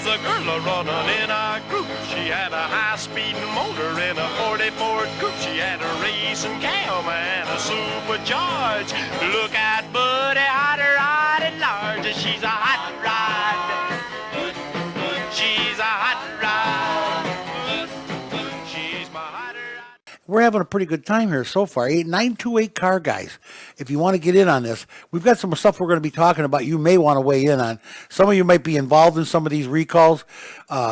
a girl a-running in a group. She had a high-speed motor in a 40 Ford coupe. She had a racing cam and a supercharged. Look at Buddy, hot rod at large. She's a hot rod. She's a hot rod. She's my hot rod. We're having a pretty good time here so far. 928 Car Guys. If you want to get in on this, we've got some stuff we're going to be talking about. You may want to weigh in on. Some of you might be involved in some of these recalls,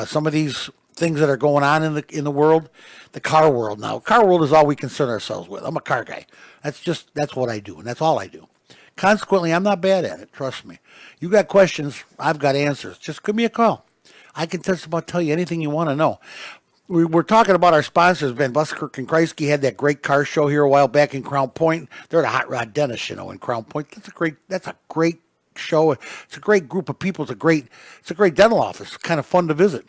some of these things that are going on in the world, the car world now. Car world is all we concern ourselves with. I'm a car guy. That's what I do, and that's all I do. Consequently, I'm not bad at it. Trust me. You got questions, I've got answers. Just give me a call. I can just about tell you anything you want to know. We're talking about our sponsors. Ben Buskirk and Kreisky had that great car show here a while back in Crown Point. They're the hot rod dentist, in Crown Point. That's a great show. It's a great group of people. It's a great dental office. It's kind of fun to visit.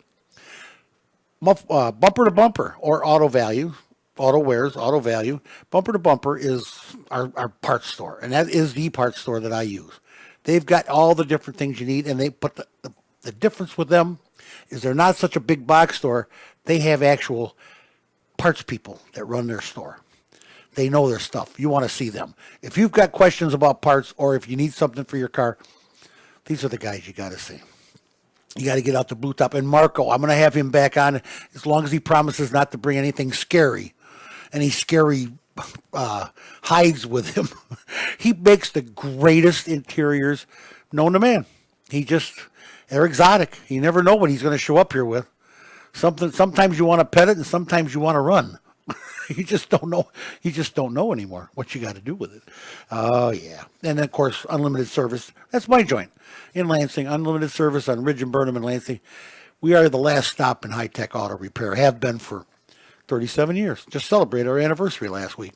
Bumper to Bumper or Auto Value, Auto Wares, Auto Value. Bumper to Bumper is our parts store, and that is the parts store that I use. They've got all the different things you need, and they put the difference with them is they're not such a big box store. They have actual parts people that run their store. They know their stuff. You want to see them. If you've got questions about parts or if you need something for your car, these are the guys you got to see. You got to get out the Blue Top. And Marco, I'm going to have him back on as long as he promises not to bring anything scary, any scary hides with him. He makes the greatest interiors known to man. They're exotic. You never know what he's going to show up here with. Sometimes you want to pet it, and sometimes you want to run. You just don't know. You just don't know anymore what you got to do with it. Oh yeah, and then of course unlimited service. That's my joint in Lansing. Unlimited service on Ridge and Burnham in Lansing. We are the last stop in high-tech auto repair. Have been for 37 years. Just celebrated our anniversary last week.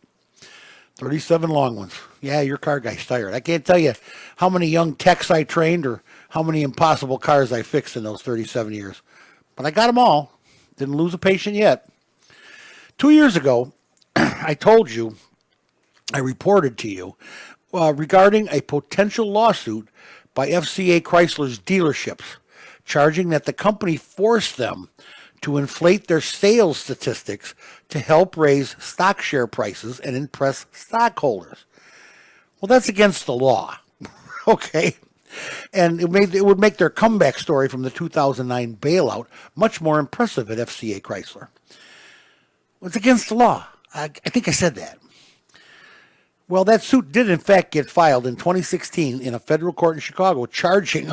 37 long ones. Yeah, your car guy's tired. I can't tell you how many young techs I trained or how many impossible cars I fixed in those 37 years. But I got them all. Didn't lose a patient yet. 2 years ago, I reported to you regarding a potential lawsuit by FCA Chrysler's dealerships, charging that the company forced them to inflate their sales statistics to help raise stock share prices and impress stockholders. Well, that's against the law. Okay. And it would make their comeback story from the 2009 bailout much more impressive at FCA Chrysler. It's against the law. I think I said that. Well, that suit did in fact get filed in 2016 in a federal court in Chicago, charging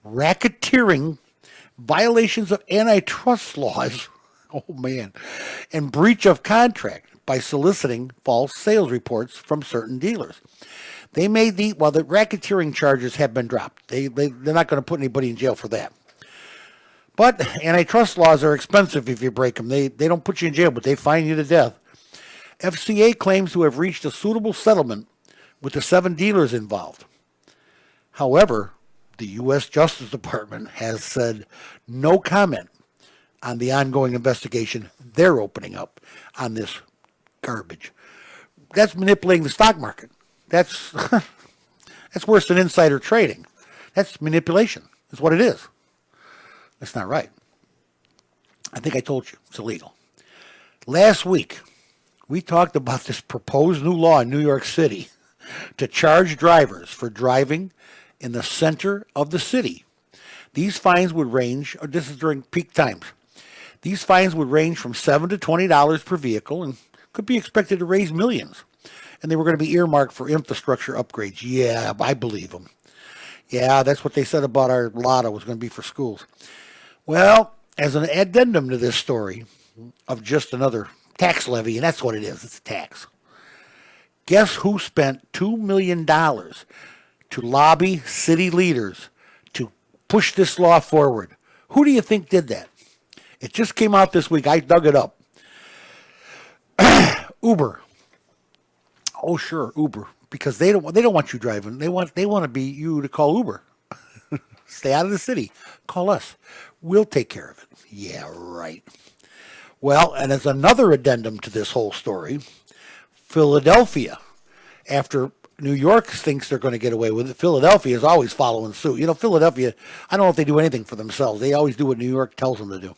racketeering, violations of antitrust laws, oh man, and breach of contract by soliciting false sales reports from certain dealers. They made the racketeering charges have been dropped. They're not going to put anybody in jail for that. But antitrust laws are expensive if you break them. They don't put you in jail, but they fine you to death. FCA claims to have reached a suitable settlement with the 7 dealers involved. However, the U.S. Justice Department has said no comment on the ongoing investigation they're opening up on this garbage. That's manipulating the stock market. That's worse than insider trading. That's manipulation. That's what it is. That's not right. I think I told you it's illegal. Last week, we talked about this proposed new law in New York City to charge drivers for driving in the center of the city. These fines would range, this is during peak times, these fines would range from $7 to $20 per vehicle and could be expected to raise millions. And they were going to be earmarked for infrastructure upgrades. Yeah, I believe them. Yeah, that's what they said about our lotto was going to be for schools. Well, as an addendum to this story of just another tax levy, and that's what it is, it's a tax. Guess who spent $2 million to lobby city leaders to push this law forward? Who do you think did that? It just came out this week. I dug it up. Uber. Oh, sure, Uber, because they don't want you driving. They want to be you to call Uber. Stay out of the city. Call us. We'll take care of it. Yeah, right. Well, and as another addendum to this whole story, Philadelphia, after New York thinks they're going to get away with it. Philadelphia is always following suit. You know, Philadelphia, I don't know if they do anything for themselves. They always do what New York tells them to do.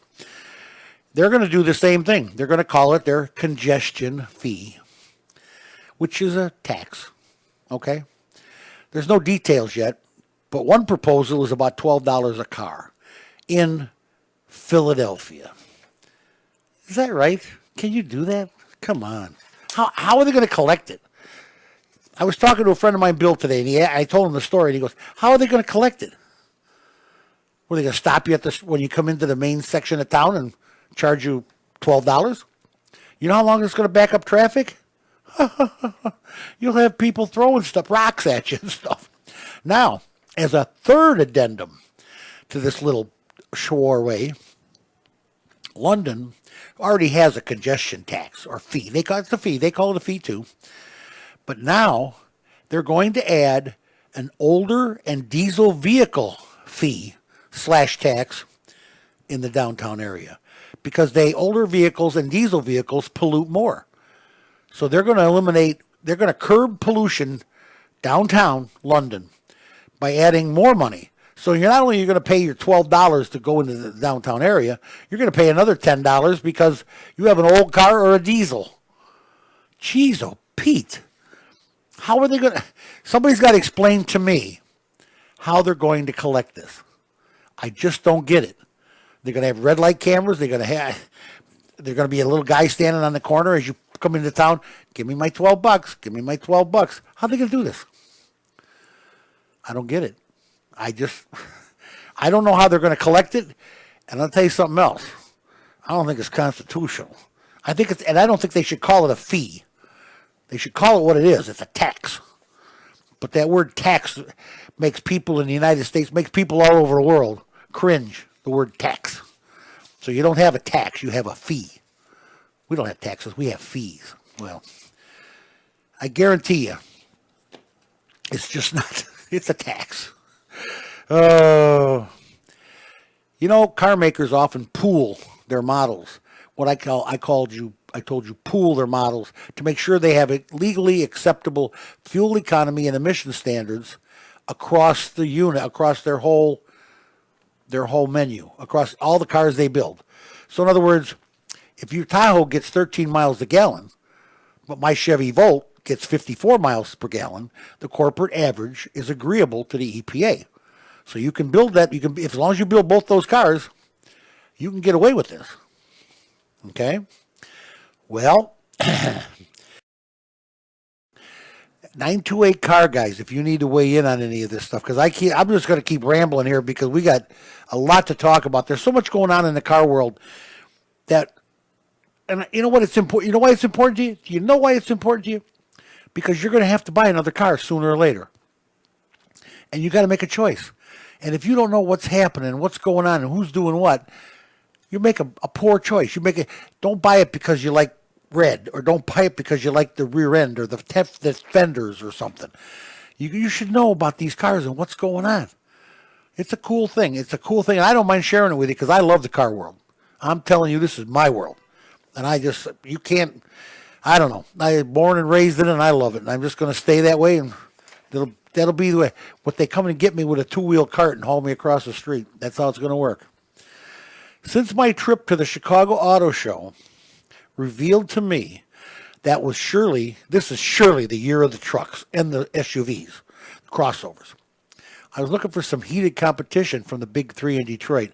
They're going to do the same thing. They're going to call it their congestion fee, which is a tax. Okay? There's no details yet, but one proposal is about $12 a car in Philadelphia. Is that right? Can you do that? Come on. How are they going to collect it? I was talking to a friend of mine, Bill, today, and I told him the story, and he goes, how are they going to collect it? Were they going to stop you at when you come into the main section of town and charge you $12? You know how long it's going to back up traffic? You'll have people throwing rocks at you and stuff. Now, as a third addendum to this little shoreway, London already has a congestion tax or fee. They call it a fee. They call it a fee too. But now they're going to add an older and diesel vehicle fee / tax in the downtown area because older vehicles and diesel vehicles pollute more. So they're going to curb pollution downtown London by adding more money. So you're not only going to pay your $12 to go into the downtown area, you're going to pay another $10 because you have an old car or a diesel. Jeez, oh, Pete. How are they going to... Somebody's got to explain to me how they're going to collect this. I just don't get it. They're going to have red light cameras. They're going to be a little guy standing on the corner as you come into town. Give me my $12. Give me my $12. How are they going to do this? I don't get it. I don't know how they're going to collect it. And I'll tell you something else. I don't think it's constitutional. I don't think they should call it a fee. They should call it what it is. It's a tax. But that word tax makes people in the United States, makes people all over the world cringe, the word tax. So you don't have a tax, you have a fee. We don't have taxes, we have fees. Well, I guarantee you, it's just not, it's a tax. You know, car makers often pool their models. I told you pool their models to make sure they have legally acceptable fuel economy and emission standards across the unit, across their whole menu, across all the cars they build. So in other words, if your Tahoe gets 13 miles a gallon, but my Chevy Volt gets 54 miles per gallon, the corporate average is agreeable to the EPA. So you can build that. As long as you build both those cars, you can get away with this. Okay. Well, 928 car guys, if you need to weigh in on any of this stuff, because I'm just going to keep rambling here because we got a lot to talk about. There's so much going on in the car world and you know what? It's important. You know why it's important to you? Do you know why it's important to you? Because you're going to have to buy another car sooner or later, and you got to make a choice. And if you don't know what's happening, what's going on, and who's doing what, you make a poor choice. Don't buy it because you like red, or don't buy it because you like the rear end or the fenders or something. You should know about these cars and what's going on. It's a cool thing. And I don't mind sharing it with you because I love the car world. I'm telling you, this is my world. And I don't know. I was born and raised in it and I love it. And I'm just going to stay that way, and that'll be the way. What they come and get me with a 2-wheel cart and haul me across the street. That's how it's going to work. Since my trip to the Chicago Auto Show revealed to me this is surely the year of the trucks and the SUVs, the crossovers. I was looking for some heated competition from the big three in Detroit.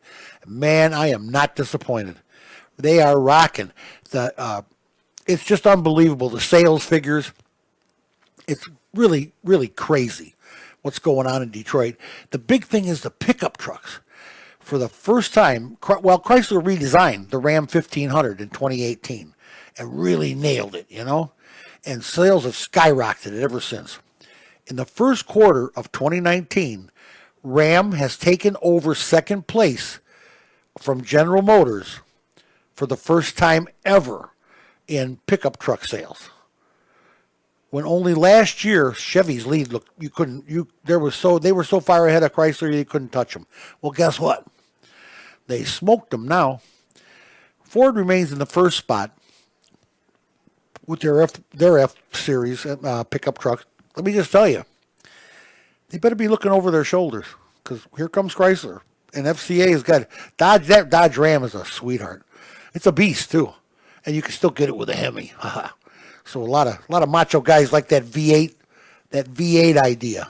Man, I am not disappointed. They are rocking. It's just unbelievable. The sales figures, it's really, really crazy what's going on in Detroit. The big thing is the pickup trucks. For the first time, Chrysler redesigned the Ram 1500 in 2018 and really nailed it, and sales have skyrocketed ever since. In the first quarter of 2019, Ram has taken over second place from General Motors for the first time ever in pickup truck sales. When only last year Chevy's lead they were so far ahead of Chrysler you couldn't touch them. Well, guess what? They smoked them now. Ford remains in the first spot with their F series pickup trucks, let me just tell you, they better be looking over their shoulders because here comes Chrysler. And FCA has got Dodge. That Dodge Ram is a sweetheart. It's a beast too, and you can still get it with a Hemi. So a lot of macho guys like that V8 idea.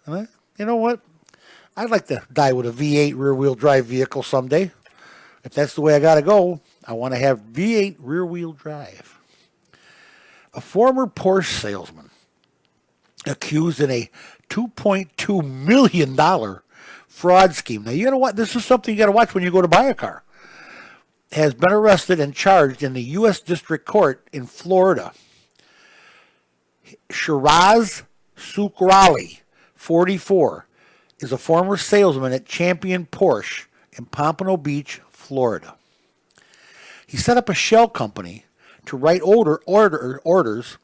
And you know what? I'd like to die with a V8 rear-wheel drive vehicle someday. If that's the way I got to go, I want to have V8 rear-wheel drive. A former Porsche salesman accused in a $2.2 million fraud scheme. Now, you got to watch. This is something you got to watch when you go to buy a car. Has been arrested and charged in the U.S. District Court in Florida. Shiraz Sukrali, 44, is a former salesman at Champion Porsche in Pompano Beach, Florida. He set up a shell company to write orders.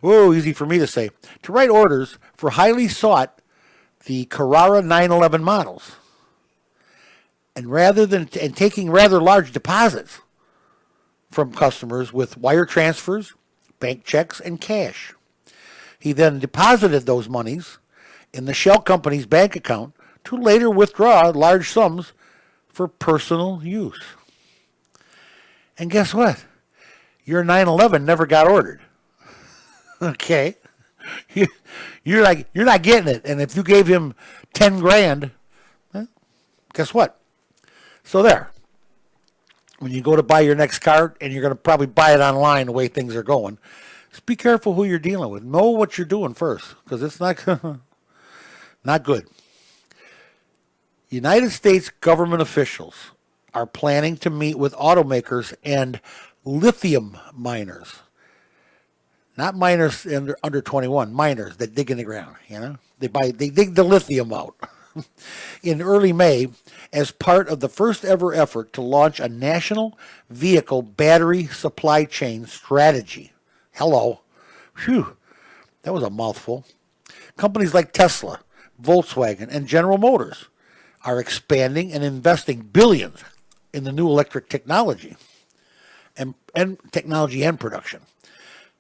Whoa, easy for me to say. To write orders for highly sought the Carrara 911 models. And taking rather large deposits from customers with wire transfers, bank checks, and cash. He then deposited those monies in the shell company's bank account to later withdraw large sums for personal use. And guess what? Your 911 never got ordered. Okay? You're not getting it. And if you gave him 10 grand, guess what? So there. When you go to buy your next car, and you're going to probably buy it online the way things are going, just be careful who you're dealing with. Know what you're doing first, because it's not good. United States government officials are planning to meet with automakers and lithium miners. Not miners under 21, miners that dig in the ground, you know? They dig the lithium out. In early May, as part of the first ever effort to launch a national vehicle battery supply chain strategy. Hello. Phew. That was a mouthful. Companies like Tesla, Volkswagen, and General Motors are expanding and investing billions in the new electric technology and technology and production.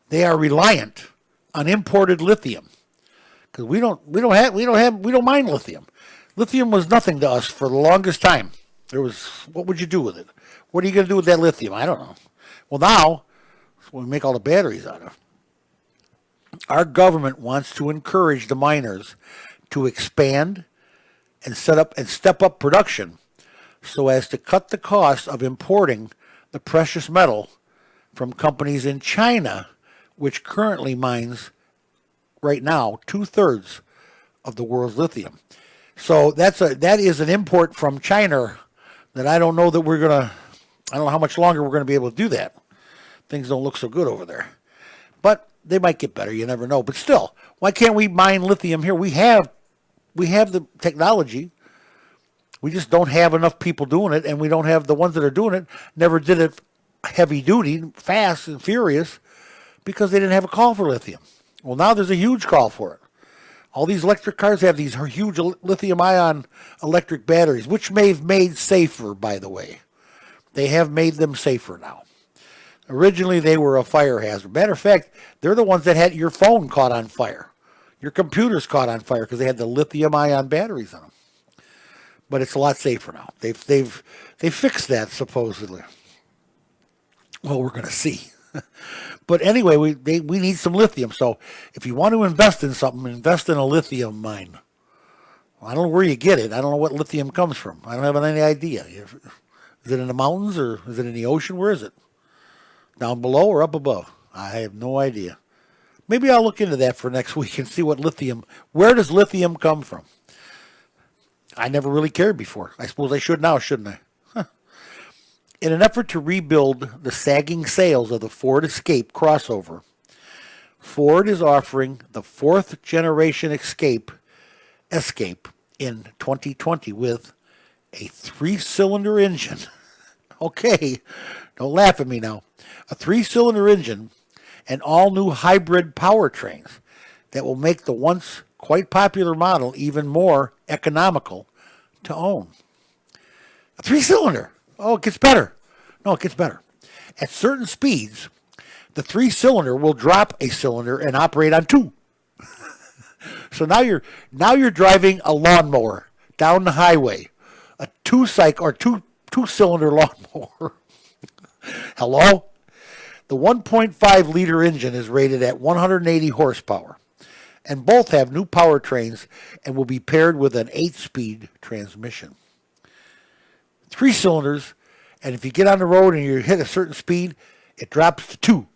They are reliant on imported lithium because we don't mind lithium. Lithium was nothing to us for the longest time. What would you do with it? What are you going to do with that lithium? I don't know. Well, now, that's what we make all the batteries out of. Our government wants to encourage the miners to expand and step up production so as to cut the cost of importing the precious metal from companies in China, which currently mines right now 2/3 of the world's lithium. So that is an import from China that I don't know how much longer we're going to be able to do that. Things don't look so good over there. But they might get better, you never know. But still, why can't we mine lithium here? We have the technology. We just don't have enough people doing it, and we don't have the ones that are doing it never did it heavy duty, fast and furious because they didn't have a call for lithium. Well, now there's a huge call for it. All these electric cars have these huge lithium-ion electric batteries, which they've made safer, by the way. They have made them safer now. Originally, they were a fire hazard. Matter of fact, they're the ones that had your phone caught on fire. Your computers caught on fire because they had the lithium-ion batteries on them. But it's a lot safer now. They've fixed that, supposedly. Well, we're going to see. But anyway, we need some lithium. So if you want to invest in something, invest in a lithium mine. Well, I don't know where you get it. I don't know what lithium comes from. I don't have any idea. Is it in the mountains or is it in the ocean? Where is it? Down below or up above? I have no idea. Maybe I'll look into that for next week and see where does lithium come from? I never really cared before. I suppose I should now, shouldn't I? In an effort to rebuild the sagging sails of the Ford Escape crossover, Ford is offering the 4th generation Escape in 2020 with a 3-cylinder engine. Okay, don't laugh at me now. A 3-cylinder engine and all new hybrid powertrains that will make the once quite popular model even more economical to own. A 3-cylinder. Oh, it gets better. No, it gets better. At certain speeds, the 3-cylinder will drop a cylinder and operate on 2. So now you're driving a lawnmower down the highway, a 2-cylinder lawnmower. Hello? The 1.5 liter engine is rated at 180 horsepower, and both have new powertrains and will be paired with an 8-speed transmission. 3 cylinders, and if you get on the road and you hit a certain speed, it drops to 2.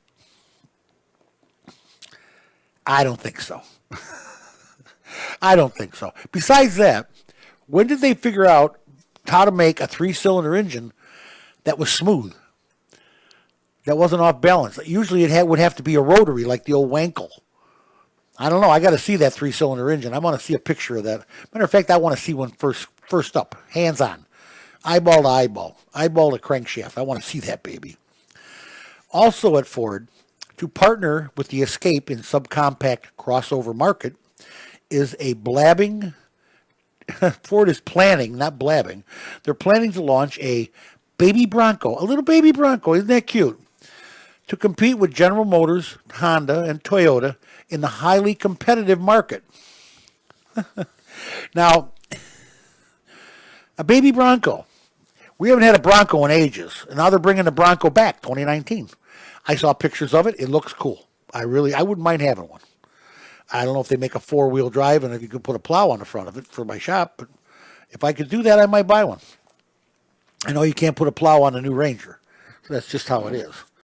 I don't think so. I don't think so. Besides that, when did they figure out how to make a 3-cylinder engine that was smooth, that wasn't off balance? Usually it would have to be a rotary like the old Wankel. I don't know. I got to see that 3-cylinder engine. I want to see a picture of that. Matter of fact, I want to see one first up, hands on, eyeball to eyeball to crankshaft. I want to see that baby. Also at Ford, to partner with the Escape in subcompact crossover market is a blabbing. Ford is planning, not blabbing. They're planning to launch a baby Bronco, a little baby Bronco. Isn't that cute? To compete with General Motors, Honda, and Toyota in the highly competitive market. Now, a baby Bronco. We haven't had a Bronco in ages, and now they're bringing the Bronco back, 2019. I saw pictures of it. It looks cool. I wouldn't mind having one. I don't know if they make a 4-wheel drive and if you could put a plow on the front of it for my shop, but if I could do that, I might buy one. I know you can't put a plow on a new Ranger, so that's just how it is.